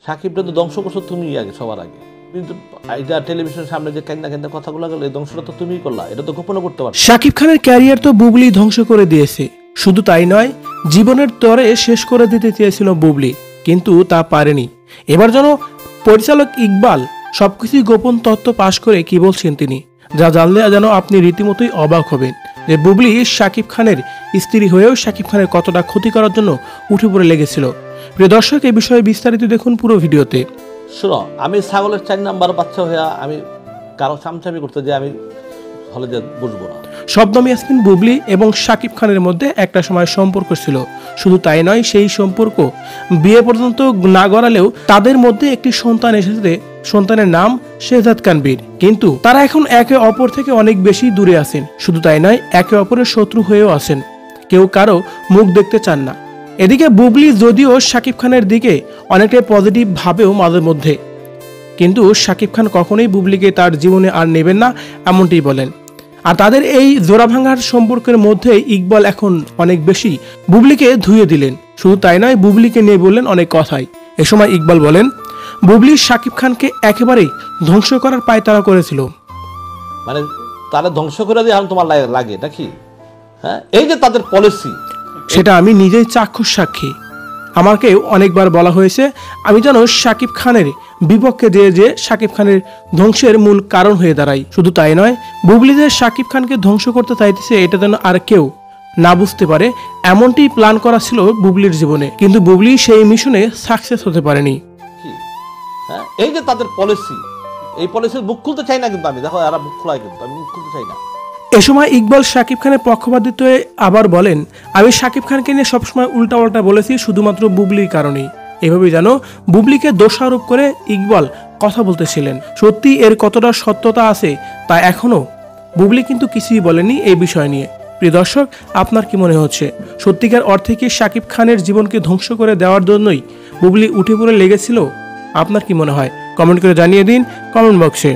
সাকিবটা তো ধ্বংস করছো তুমি আগে, সবার আগে। কিন্তু এটা টেলিভিশনের সামনে যে কান্না কান্না কথাগুলো গেল, এই ধ্বংসটা তো তুমিই করলা, এটা তো গোপন করতে পারো। শাকিব খানের ক্যারিয়ার তো বুবলি ধ্বংস করে দিয়েছে। শুধু তাই নয়, জীবনের তরে শেষ করে দিতে চেয়েছিল বুবলি, কিন্তু তা পারেনি। এবার যেন পরিচালক ইকবাল সবকিছু গোপন তথ্য পাশ করে কি বলছেন তিনি, যা জানলে যেন আপনি রীতিমতোই অবাক হবেন যে বুবলি শাকিব খানের স্ত্রী হয়েও শাকিব খানের কতটা ক্ষতি করার জন্য উঠে পড়ে লেগেছিল। প্রিয় দর্শক, এই বিষয়ে বিস্তারিত দেখুন পুরো ভিডিওতে। শোনো, আমি ছাগলের 4 নাম্বার বাচ্চা হয়ে আমি কারো চামচামি করতে যে আমি হলে যে বুঝবো না। শবনম ইয়াসমিন বুবলি এবং শাকিব খানের মধ্যে একটা সময় সম্পর্ক ছিল। শুধু তাই নয়, সেই সম্পর্ক বিয়ে পর্যন্ত না গড়ালেও তাদের মধ্যে একটি সন্তান এসেছে। সন্তানের নাম শেহজাদ খানবীর। কিন্তু তারা এখন একে অপর থেকে অনেক বেশি দূরে আছেন। শুধু তাই নয়, একে অপরের শত্রু হয়েও আছেন। কেউ কারো মুখ দেখতে চান না। এদিকে বুবলি যদিও শাকিব খানের দিকে অনেকটাই পজিটিভ ভাবেও মাঝে মধ্যে, কিন্তু শাকিব খান কখনোই বুবলিকে তার জীবনে আর নেবেন না এমনটি বলেন। আর তাদের এই জোড়া ভাঙার সম্পর্কের মধ্যে ইকবাল এখন অনেক বেশি বুবলিকে ধুয়ে দিলেন। শুধু তাই নয়, বুবলিকে নিয়ে বললেন অনেক কথাই। এ সময় ইকবাল বলেন, বুবলি শাকিব খানকে একেবারেই ধ্বংস করার পায়তারা করেছিল। মানে তারা ধ্বংস করে দিয়ে এখন তোমার লাগে নাকি? হ্যাঁ, এই যে তাদের পলিসি, সেটা আমি নিজেই চাক্ষুষ সাক্ষী। আমাকে অনেকবার বলা হয়েছে আমি যেন শাকিব খানের বিপক্ষে যে শাকিব খানের ধ্বংসের মূল কারণ হয়ে দাঁড়াই। শুধু তাই নয়, বুবলি যে শাকিব খানকে ধ্বংস করতে চাইতেছে এটা যেন আর কেউ না বুঝতে পারে, এমনটি প্ল্যান করা ছিল বুবলির জীবনে। কিন্তু বুবলি সেই মিশনে সাকসেস হতে পারেনি। হ্যাঁ, এই যে তাদের পলিসি, এই পলিসির মুখ খুলতে চাই না। কিন্তু আমি দেখো, এরা মুখ খোলায়, কিন্তু আমি মুখ খুলতে চাই না। এ সময় ইকবাল শাকিব খানের পক্ষপাতিত্ব আবার বলেন, আমি শাকিব খানকে নিয়ে সবসময় উল্টাপাল্টা বলেছি শুধুমাত্র বুবলির কারণেই। এভাবেই যেন বুবলিকে দোষারোপ করে ইকবাল কথা বলতেছিলেন। সত্যি এর কতটা সত্যতা আছে তা এখনো বুবলি কিন্তু কিছুই বলেনি এই বিষয় নিয়ে। প্রিয় দর্শক, আপনার কি মনে হচ্ছে, সত্যিকার অর্থে কি শাকিব খানের জীবনকে ধ্বংস করে দেওয়ার জন্যই বুবলি উঠে পড়ে লেগেছিল? আপনার কি মনে হয়? কমেন্ট করে জানিয়ে দিন কমেন্ট বক্সে।